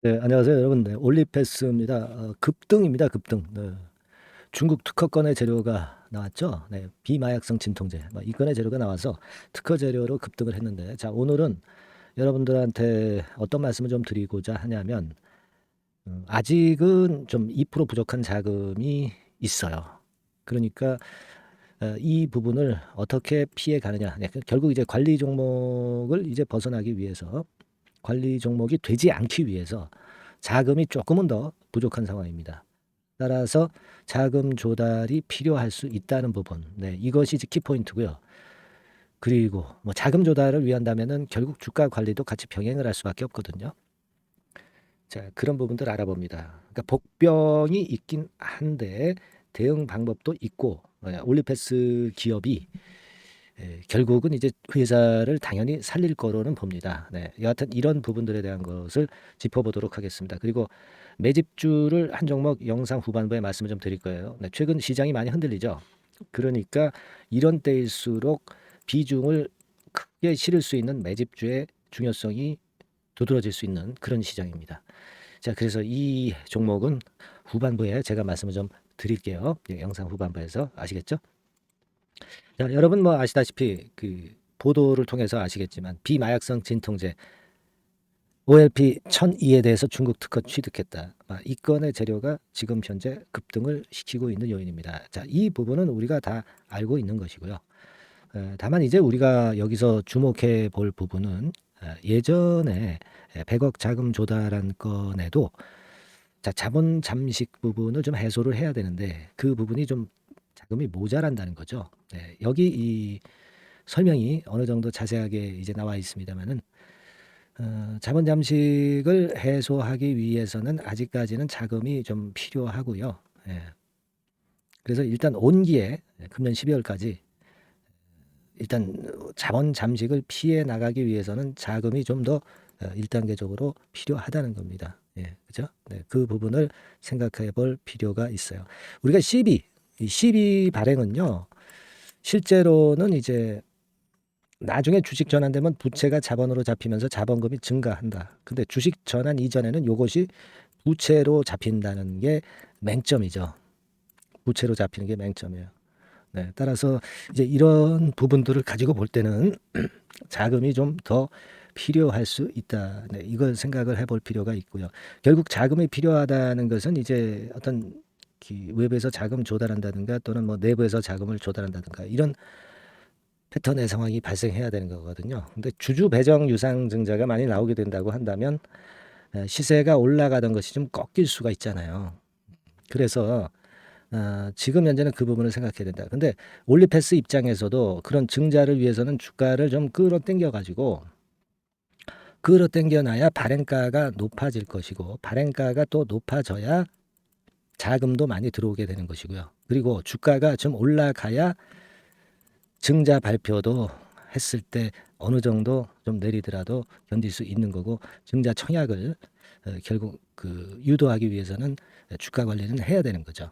네, 안녕하세요, 여러분. 네, 올리패스입니다. 급등입니다, 급등. 네, 중국 특허권의 재료가 나왔죠. 네, 비마약성 진통제. 이 건의 재료가 나와서 특허 재료로 급등을 했는데, 자, 오늘은 여러분들한테 어떤 말씀을 좀 드리고자 하냐면, 아직은 좀 2% 부족한 자금이 있어요. 그러니까 이 부분을 어떻게 피해 가느냐. 네, 결국 이제 관리 종목을 이제 벗어나기 위해서, 관리 종목이 되지 않기 위해서 자금이 조금은 더 부족한 상황입니다. 따라서 자금 조달이 필요할 수 있다는 부분. 네, 이것이 이제 키포인트고요. 그리고 뭐 자금 조달을 위한다면은 결국 주가 관리도 같이 병행을 할 수밖에 없거든요. 자, 그런 부분들 알아봅니다. 그러니까 복병이 있긴 한데 대응 방법도 있고 올리패스 기업이 결국은 이제 회사를 당연히 살릴 거로는 봅니다. 네, 여하튼 이런 부분들에 대한 것을 짚어보도록 하겠습니다. 그리고 매집주를 한 종목 영상 후반부에 말씀을 좀 드릴 거예요. 네, 최근 시장이 많이 흔들리죠. 그러니까 이런 때일수록 비중을 크게 실을 수 있는 매집주의 중요성이 두드러질 수 있는 그런 시장입니다. 자, 그래서 이 종목은 후반부에 제가 말씀을 좀 드릴게요. 영상 후반부에서 아시겠죠? 자, 여러분 뭐 아시다시피 그 보도를 통해서 아시겠지만 비마약성 진통제 OLP 1002에 대해서 중국 특허 취득했다. 이 건의 재료가 지금 현재 급등을 시키고 있는 요인입니다. 자, 이 부분은 우리가 다 알고 있는 것이고요. 다만 이제 우리가 여기서 주목해 볼 부분은 예전에 100억 자금 조달한 건에도 자, 자본 잠식 부분을 좀 해소를 해야 되는데 그 부분이 좀 자금이 모자란다는 거죠. 네, 여기 이 설명이 어느 정도 자세하게 이제 나와 있습니다만은 자본 잠식을 해소하기 위해서는 아직까지는 자금이 좀 필요하고요. 예. 그래서 일단 온기에 금년 12월까지 일단 자본 잠식을 피해 나가기 위해서는 자금이 좀 더 1단계적으로 필요하다는 겁니다. 예, 그죠? 네, 그 부분을 생각해 볼 필요가 있어요. 우리가 이 CB 발행은요, 실제로는 이제 나중에 주식 전환되면 부채가 자본으로 잡히면서 자본금이 증가한다. 근데 주식 전환 이전에는 요것이 부채로 잡힌다는 게 맹점이죠. 부채로 잡히는 게 맹점이에요. 네, 따라서 이제 이런 부분들을 가지고 볼 때는 자금이 좀 더 필요할 수 있다. 네, 이걸 생각을 해볼 필요가 있고요. 결국 자금이 필요하다는 것은 이제 어떤 외부에서 자금 조달한다든가 또는 뭐 내부에서 자금을 조달한다든가 이런 패턴의 상황이 발생해야 되는 거거든요. 근데 주주 배정 유상증자가 많이 나오게 된다고 한다면 시세가 올라가던 것이 좀 꺾일 수가 있잖아요. 그래서 지금 현재는 그 부분을 생각해야 된다. 근데 올리패스 입장에서도 그런 증자를 위해서는 주가를 좀 끌어당겨 가지고 끌어당겨 놔야 발행가가 높아질 것이고 발행가가 또 높아져야 자금도 많이 들어오게 되는 것이고요. 그리고 주가가 좀 올라가야 증자 발표도 했을 때 어느 정도 좀 내리더라도 견딜 수 있는 거고 증자 청약을 결국 그 유도하기 위해서는 주가 관리는 해야 되는 거죠.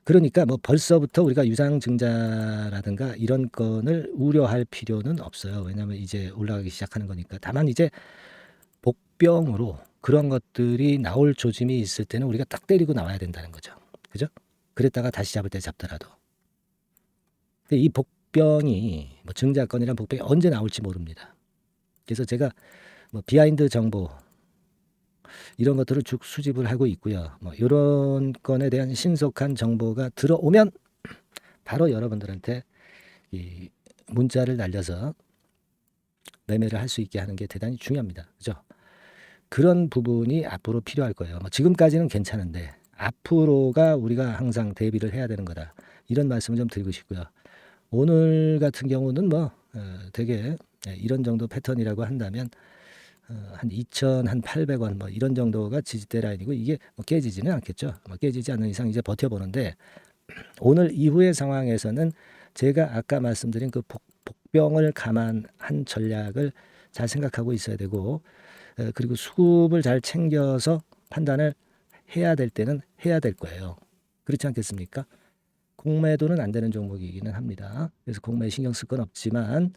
그러니까 뭐 벌써부터 우리가 유상증자라든가 이런 건을 우려할 필요는 없어요. 왜냐하면 이제 올라가기 시작하는 거니까. 다만 이제 복병으로 그런 것들이 나올 조짐이 있을 때는 우리가 딱 때리고 나와야 된다는 거죠. 그죠? 그랬다가 다시 잡을 때 잡더라도. 근데 이 복병이 뭐 증자건이란 복병이 언제 나올지 모릅니다. 그래서 제가 뭐 비하인드 정보 이런 것들을 쭉 수집을 하고 있고요. 뭐 이런 건에 대한 신속한 정보가 들어오면 바로 여러분들한테 이 문자를 날려서 매매를 할 수 있게 하는 게 대단히 중요합니다. 그죠? 그런 부분이 앞으로 필요할 거예요. 뭐 지금까지는 괜찮은데 앞으로가 우리가 항상 대비를 해야 되는 거다. 이런 말씀을 좀 드리고 싶고요. 오늘 같은 경우는 뭐 되게 이런 정도 패턴이라고 한다면 한 2,800원 뭐 이런 정도가 지지대 라인이고 이게 뭐 깨지지는 않겠죠. 뭐 깨지지 않는 이상 이제 버텨보는데 오늘 이후의 상황에서는 제가 아까 말씀드린 그 복병을 감안한 전략을 잘 생각하고 있어야 되고 그리고 수급을 잘 챙겨서 판단을 해야 될 때는 해야 될 거예요. 그렇지 않겠습니까? 공매도는 안 되는 종목이기는 합니다. 그래서 공매에 신경 쓸 건 없지만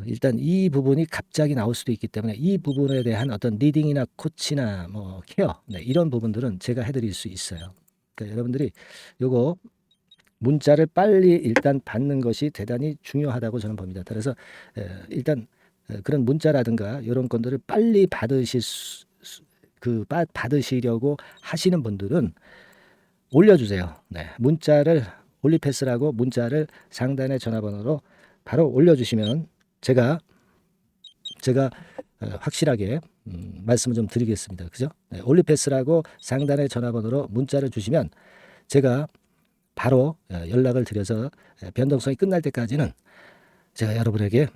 일단 이 부분이 갑자기 나올 수도 있기 때문에 이 부분에 대한 어떤 리딩이나 코치나 뭐 케어 이런 부분들은 제가 해드릴 수 있어요. 그러니까 여러분들이 요거 문자를 빨리 일단 받는 것이 대단히 중요하다고 저는 봅니다. 그래서 일단 그런 문자라든가 이런 것들을 빨리 받으시려고 하시는 분들은 올려주세요. 네, 문자를 올리패스라고 문자를 상단의 전화번호로 바로 올려주시면 제가 확실하게 말씀을 좀 드리겠습니다. 그죠? 네, 올리패스라고 상단의 전화번호로 문자를 주시면 제가 바로 연락을 드려서 변동성이 끝날 때까지는 제가 여러분에게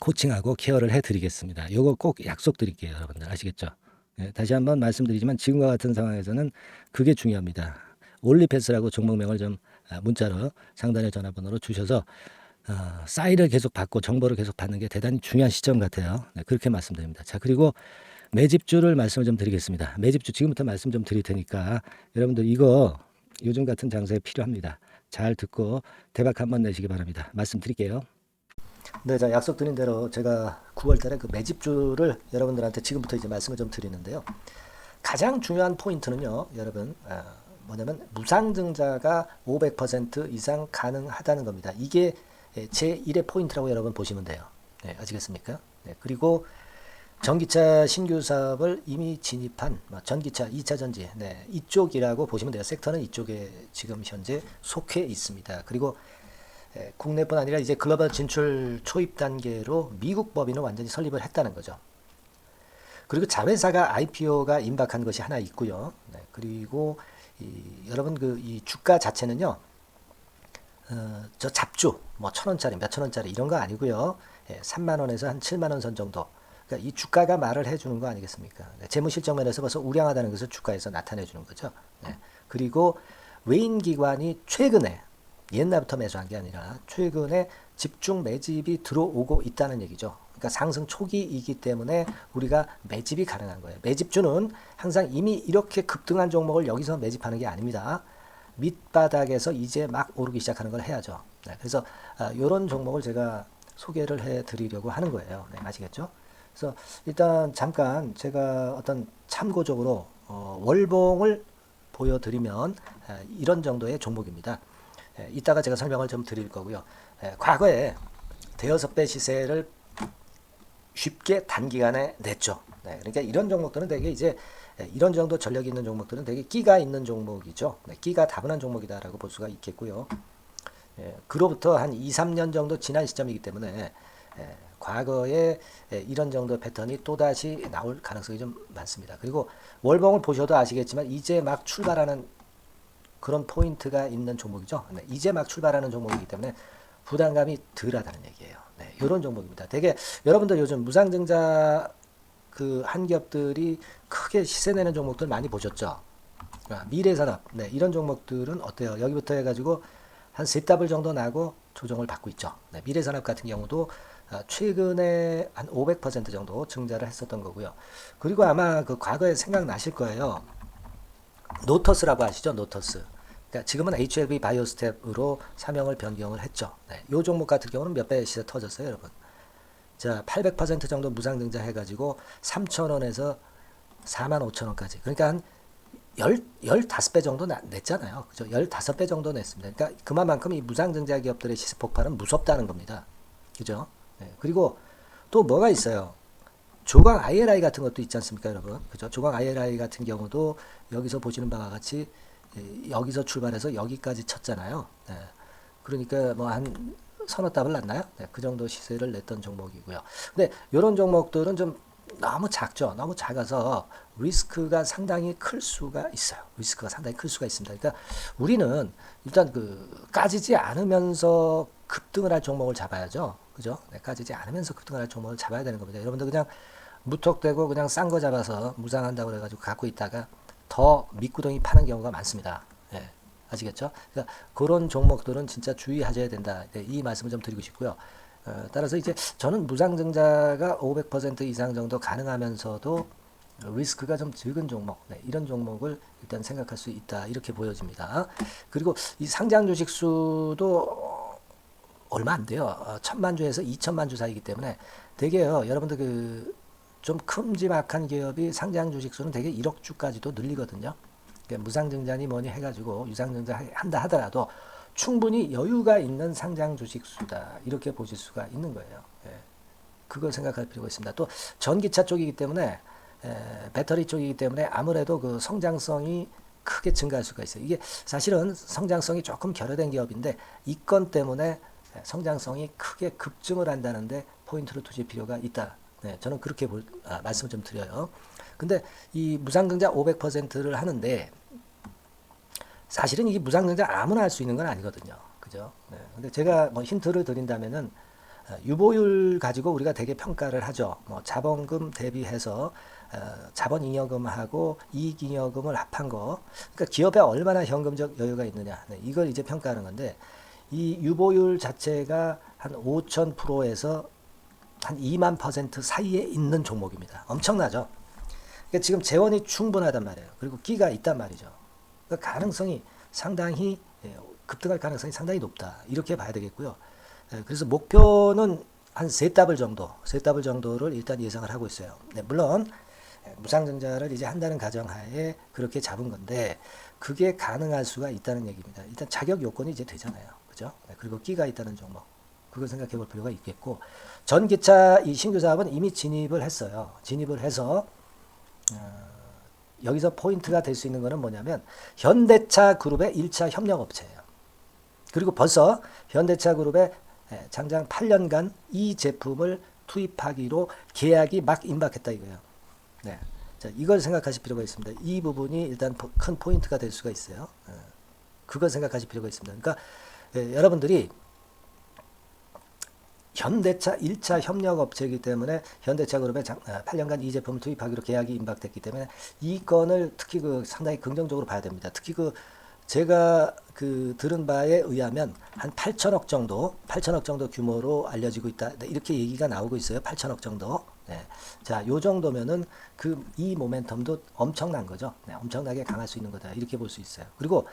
코칭하고 케어를 해드리겠습니다. 요거 꼭 약속드릴게요. 여러분들 아시겠죠? 다시 한번 말씀드리지만 지금과 같은 상황에서는 그게 중요합니다. 올리패스라고 종목명을 좀 문자로 상단의 전화번호로 주셔서 사인을 계속 받고 정보를 계속 받는 게 대단히 중요한 시점 같아요. 네, 그렇게 말씀드립니다. 자, 그리고 매집주를 말씀을 좀 드리겠습니다. 매집주 지금부터 말씀 좀 드릴 테니까 여러분들 이거 요즘 같은 장소에 필요합니다. 잘 듣고 대박 한번 내시기 바랍니다. 말씀드릴게요. 네, 자, 약속드린 대로 제가 9월 달에 그 매집주를 여러분들한테 지금부터 이제 말씀을 좀 드리는데요. 가장 중요한 포인트는요, 여러분, 뭐냐면 무상증자가 500% 이상 가능하다는 겁니다. 이게 제1의 포인트라고 여러분 보시면 돼요. 네, 아시겠습니까? 네, 그리고 전기차 신규 사업을 이미 진입한 전기차 2차 전지 이쪽이라고 보시면 돼요. 섹터는 이쪽에 지금 현재 속해 있습니다. 그리고 국내뿐 아니라 이제 글로벌 진출 초입 단계로 미국 법인을 완전히 설립을 했다는 거죠. 그리고 자회사가 IPO가 임박한 것이 하나 있고요. 그리고 여러분 이 주가 자체는요. 저 잡주 뭐 1,000원짜리 몇천 원짜리 이런 거 아니고요. 3만 원에서 한 7만 원 선 정도. 그러니까 이 주가가 말을 해주는 거 아니겠습니까? 재무실적 면에서 벌써 우량하다는 것을 주가에서 나타내주는 거죠. 그리고 외인기관이 최근에 옛날부터 매수한 게 아니라 최근에 집중 매집이 들어오고 있다는 얘기죠. 그러니까 상승 초기이기 때문에 우리가 매집이 가능한 거예요. 매집주는 항상 이미 이렇게 급등한 종목을 여기서 매집하는 게 아닙니다. 밑바닥에서 이제 막 오르기 시작하는 걸 해야죠. 그래서 이런 종목을 제가 소개를 해드리려고 하는 거예요. 아시겠죠? 그래서 일단 잠깐 제가 어떤 참고적으로 월봉을 보여드리면 이런 정도의 종목입니다. 이따가 제가 설명을 좀 드릴 거고요. 과거에 대여섯 배 시세를 쉽게 단기간에 냈죠. 그러니까 이런 종목들은 되게 이제 이런 정도 전력이 있는 종목들은 되게 끼가 있는 종목이죠. 끼가 다분한 종목이다라고 볼 수가 있겠고요. 그로부터 한 2, 3년 정도 지난 시점이기 때문에 과거에 이런 정도 패턴이 또다시 나올 가능성이 좀 많습니다. 그리고 월봉을 보셔도 아시겠지만 이제 막 출발하는 그런 포인트가 있는 종목이죠. 이제 막 출발하는 종목이기 때문에 부담감이 덜하다는 얘기예요. 이런 종목입니다. 되게 여러분들 요즘 무상증자 그 한 기업들이 크게 시세 내는 종목들 많이 보셨죠? 미래산업 이런 종목들은 어때요? 여기부터 해가지고 한 세 더블 정도 나고 조정을 받고 있죠. 미래산업 같은 경우도 최근에 한 500% 정도 증자를 했었던 거고요. 그리고 아마 그 과거에 생각나실 거예요. 노터스라고 아시죠? 노터스. 그러니까 지금은 HLB 바이오스텝으로 사명을 변경을 했죠. 이 종목 같은 경우는 몇 배 시세 터졌어요, 여러분. 자, 800% 정도 무상증자 해가지고 3,000원에서 45,000원까지. 그러니까 한 15배 정도 냈잖아요. 그죠? 15배 정도 냈습니다. 그러니까 그만큼 이 무상증자 기업들의 시세 폭발은 무섭다는 겁니다. 그죠? 그리고 또 뭐가 있어요? 조강 IRI 같은 것도 있지 않습니까, 여러분? 그죠? 조강 IRI 같은 경우도 여기서 보시는 바와 같이 여기서 출발해서 여기까지 쳤잖아요. 그러니까 뭐 한 서너 답을 났나요? 그 정도 시세를 냈던 종목이고요. 근데 이런 종목들은 좀 너무 작죠. 너무 작아서 리스크가 상당히 클 수가 있어요. 리스크가 상당히 클 수가 있습니다. 그러니까 우리는 일단 까지지 않으면서 급등을 할 종목을 잡아야죠. 그죠? 까지지 않으면서 급등을 할 종목을 잡아야 되는 겁니다. 여러분들 그냥 무턱대고 그냥 싼 거 잡아서 무상한다고 그래가지고 갖고 있다가 더 밑구덩이 파는 경우가 많습니다. 아시겠죠? 그러니까 그런 종목들은 진짜 주의하셔야 된다. 이 말씀을 좀 드리고 싶고요. 따라서 이제 저는 무상증자가 500% 이상 정도 가능하면서도 리스크가 좀 적은 종목, 이런 종목을 일단 생각할 수 있다. 이렇게 보여집니다. 그리고 이 상장 주식 수도 얼마 안 돼요. 1,000만 주에서 2천만 주 사이기 때문에 되게요. 여러분들 그 좀 큼지막한 기업이 상장 주식 수는 되게 1억 주까지도 늘리거든요. 그러니까 무상증자니 뭐니 해가지고 유상증자 한다 하더라도 충분히 여유가 있는 상장 주식 수다. 이렇게 보실 수가 있는 거예요. 예. 그걸 생각할 필요가 있습니다. 또 전기차 쪽이기 때문에 배터리 쪽이기 때문에 아무래도 그 성장성이 크게 증가할 수가 있어요. 이게 사실은 성장성이 조금 결여된 기업인데 이 건 때문에 성장성이 크게 급증을 한다는데 포인트를 두실 필요가 있다. 네, 저는 그렇게 말씀을 좀 드려요. 근데 이 무상증자 500%를 하는데 사실은 이게 무상증자 아무나 할 수 있는 건 아니거든요. 그죠? 네. 근데 제가 뭐 힌트를 드린다면은 유보율 가지고 우리가 되게 평가를 하죠. 뭐 자본금 대비해서 자본잉여금하고 이익잉여금을 합한 거. 그러니까 기업에 얼마나 현금적 여유가 있느냐. 네, 이걸 이제 평가하는 건데 이 유보율 자체가 한 5,000%에서 한 2만 % 사이에 있는 종목입니다. 엄청나죠? 그러니까 지금 재원이 충분하단 말이에요. 그리고 끼가 있단 말이죠. 그러니까 가능성이 상당히 급등할 가능성이 상당히 높다. 이렇게 봐야 되겠고요. 그래서 목표는 한 세 더블 정도를 일단 예상을 하고 있어요. 네, 물론 무상증자를 이제 한다는 가정하에 그렇게 잡은 건데 그게 가능할 수가 있다는 얘기입니다. 일단 자격 요건이 이제 되잖아요. 그죠? 네, 그리고 끼가 있다는 종목. 그걸 생각해 볼 필요가 있겠고 전기차 이 신규 사업은 이미 진입을 했어요. 진입을 해서 여기서 포인트가 될 수 있는 거는 뭐냐면 현대차 그룹의 1차 협력 업체예요. 그리고 벌써 현대차 그룹의 장장 8년간 이 제품을 투입하기로 계약이 막 임박했다 이거예요. 네. 자, 이걸 생각하실 필요가 있습니다. 이 부분이 일단 큰 포인트가 될 수가 있어요. 그걸 생각하실 필요가 있습니다. 그러니까 여러분들이 현대차 1차 협력업체이기 때문에 현대차 그룹에 8년간 이 제품을 투입하기로 계약이 임박됐기 때문에 이 건을 특히 그 상당히 긍정적으로 봐야 됩니다. 특히 그 제가 그 들은 바에 의하면 한 8천억 정도 규모로 알려지고 있다. 이렇게 얘기가 나오고 있어요. 8천억 정도. 네. 자, 요 정도면은 그 이 모멘텀도 엄청난 거죠. 네, 엄청나게 강할 수 있는 거다. 이렇게 볼 수 있어요. 그리고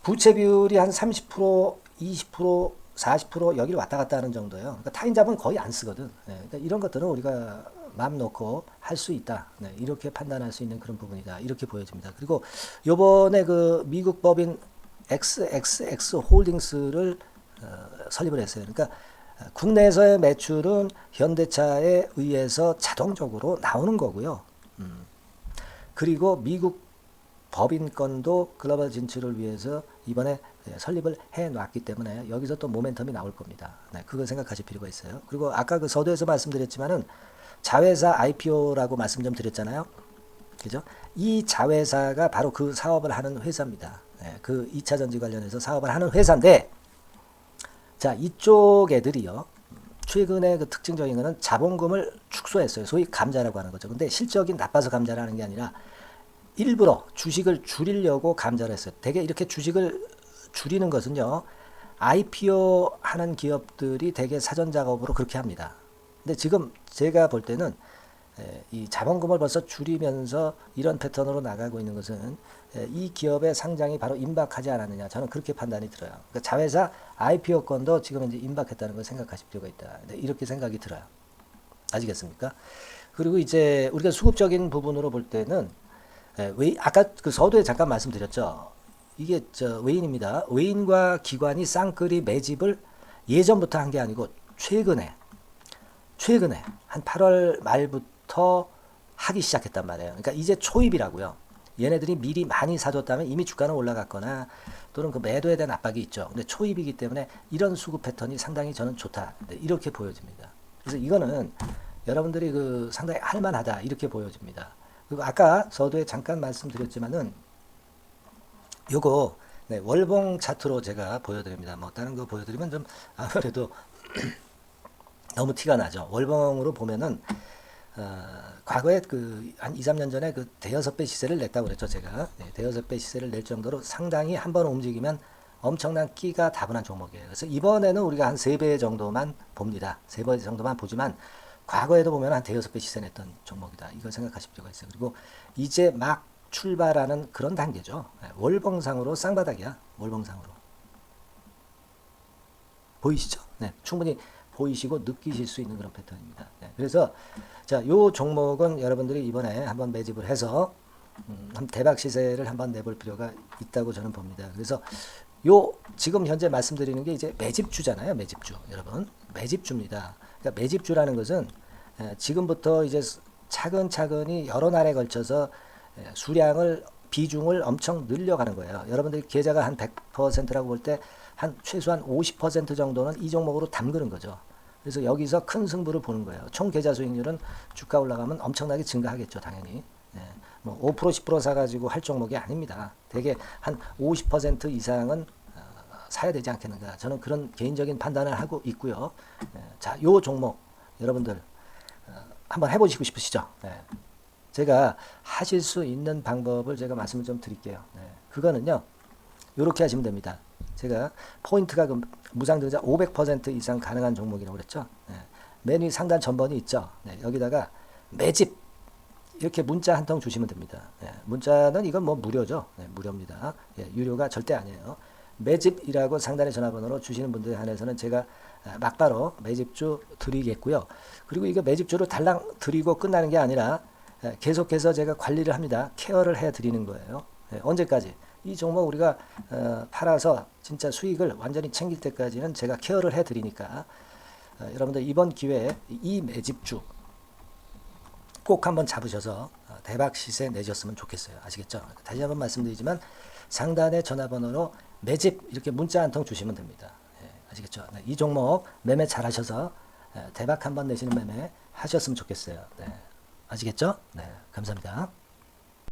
부채 비율이 한 30%, 20%, 40% 여기를 왔다 갔다 하는 정도예요. 그러니까 타인자본 거의 안 쓰거든. 네, 그러니까 이런 것들은 우리가 마음 놓고 할 수 있다. 네, 이렇게 판단할 수 있는 그런 부분이다. 이렇게 보여집니다. 그리고 요번에 그 미국 법인 XXX 홀딩스를 설립을 했어요. 그러니까 국내에서의 매출은 현대차에 의해서 자동적으로 나오는 거고요. 그리고 미국 법인권도 글로벌 진출을 위해서 이번에 설립을 해 놨기 때문에 여기서 또 모멘텀이 나올 겁니다. 네, 그걸 생각하실 필요가 있어요. 그리고 아까 그 서두에서 말씀드렸지만은 자회사 IPO라고 말씀 좀 드렸잖아요. 그죠? 이 자회사가 바로 그 사업을 하는 회사입니다. 네, 그 2차 전지 관련해서 사업을 하는 회사인데 자, 이쪽 애들이요. 최근에 그 특징적인 거는 자본금을 축소했어요. 소위 감자라고 하는 거죠. 근데 실적이 나빠서 감자를 하는 게 아니라 일부러 주식을 줄이려고 감자를 했어요. 되게 이렇게 주식을 줄이는 것은요. IPO 하는 기업들이 되게 사전 작업으로 그렇게 합니다. 근데 지금 제가 볼 때는 이 자본금을 벌써 줄이면서 이런 패턴으로 나가고 있는 것은 이 기업의 상장이 바로 임박하지 않았느냐. 저는 그렇게 판단이 들어요. 그러니까 자회사 IPO 건도 지금 이제 임박했다는 걸 생각하실 필요가 있다. 이렇게 생각이 들어요. 아시겠습니까? 그리고 이제 우리가 수급적인 부분으로 볼 때는 아까 그 서두에 잠깐 말씀드렸죠. 이게 외인입니다. 외인과 기관이 쌍끌이 매집을 예전부터 한 게 아니고 최근에 한 8월 말부터 하기 시작했단 말이에요. 그러니까 이제 초입이라고요. 얘네들이 미리 많이 사줬다면 이미 주가는 올라갔거나 또는 그 매도에 대한 압박이 있죠. 근데 초입이기 때문에 이런 수급 패턴이 상당히 저는 좋다. 이렇게 보여집니다. 그래서 이거는 여러분들이 그 상당히 할만하다. 이렇게 보여집니다. 그리고 아까 서두에 잠깐 말씀드렸지만은 요거 월봉 차트로 제가 보여드립니다. 뭐 다른 거 보여드리면 좀 아무래도 너무 티가 나죠. 월봉으로 보면은 과거에 그 한 2, 3년 전에 그 대여섯 배 시세를 냈다고 그랬죠. 제가 대여섯 배 시세를 낼 정도로 상당히 한번 움직이면 엄청난 끼가 다분한 종목이에요. 그래서 이번에는 우리가 한 3배 정도만 봅니다. 3배 정도만 보지만 과거에도 보면 한 대여섯 배 시세 냈던 종목이다. 이걸 생각하실 필요가 있어요. 그리고 이제 막 출발하는 그런 단계죠. 월봉상으로 쌍바닥이야. 월봉상으로. 보이시죠? 네, 충분히 보이시고 느끼실 수 있는 그런 패턴입니다. 네, 그래서 자, 요 종목은 여러분들이 이번에 한번 매집을 해서 대박 시세를 한번 내볼 필요가 있다고 저는 봅니다. 그래서 요 지금 현재 말씀드리는 게 이제 매집주잖아요. 매집주. 여러분, 매집주입니다. 그러니까 매집주라는 것은 지금부터 이제 차근차근히 여러 날에 걸쳐서 수량을 비중을 엄청 늘려가는 거예요. 여러분들 계좌가 한 100%라고 볼 때 한 최소한 50% 정도는 이 종목으로 담그는 거죠. 그래서 여기서 큰 승부를 보는 거예요. 총 계좌 수익률은 주가 올라가면 엄청나게 증가하겠죠, 당연히. 뭐 5% 10% 사가지고 할 종목이 아닙니다. 대개 한 50% 이상은 사야 되지 않겠는가. 저는 그런 개인적인 판단을 하고 있고요. 자, 요 종목 여러분들 한번 해보시고 싶으시죠? 제가 하실 수 있는 방법을 제가 말씀을 좀 드릴게요. 그거는요, 이렇게 하시면 됩니다. 제가 포인트가 무상등자 500% 이상 가능한 종목이라고 그랬죠. 맨 위 상단 전번이 있죠. 여기다가 매집 이렇게 문자 한 통 주시면 됩니다. 문자는 이건 뭐 무료죠. 무료입니다. 유료가 절대 아니에요. 매집이라고 상단의 전화번호로 주시는 분들에 한해서는 제가 막바로 매집주 드리겠고요. 그리고 이거 매집주를 달랑 드리고 끝나는 게 아니라 계속해서 제가 관리를 합니다. 케어를 해 드리는 거예요. 언제까지? 이 종목 우리가 팔아서 진짜 수익을 완전히 챙길 때까지는 제가 케어를 해 드리니까 여러분들 이번 기회에 이 매집주 꼭 한번 잡으셔서 대박 시세 내셨으면 좋겠어요. 아시겠죠? 다시 한번 말씀드리지만 상단의 전화번호로 매집 이렇게 문자 한 통 주시면 됩니다. 아시겠죠? 이 종목 매매 잘 하셔서 대박 한번 내시는 매매 하셨으면 좋겠어요. 아시겠죠? 감사합니다.